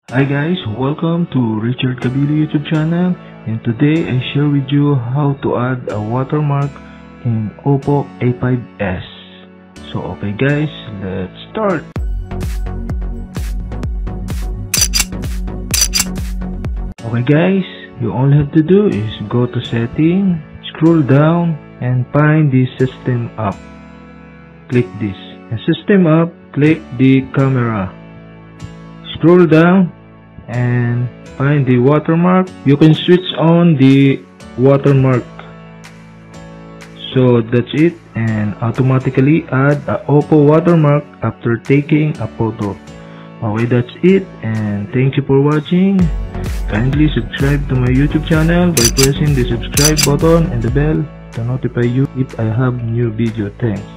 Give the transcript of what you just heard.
Hi guys, welcome to Richard Cabilo YouTube channel, and today I share with you how to add a watermark in Oppo A5s. So okay guys, let's start. Okay guys, you all have to do is go to setting, scroll down and find the system app. Click this, and system app, click the camera. Scroll down and find the watermark. You can switch on the watermark. So that's it, and automatically add a Oppo watermark after taking a photo. Okay, that's it, and thank you for watching. Kindly subscribe to my YouTube channel by pressing the subscribe button and the bell to notify you if I have new video. Thanks.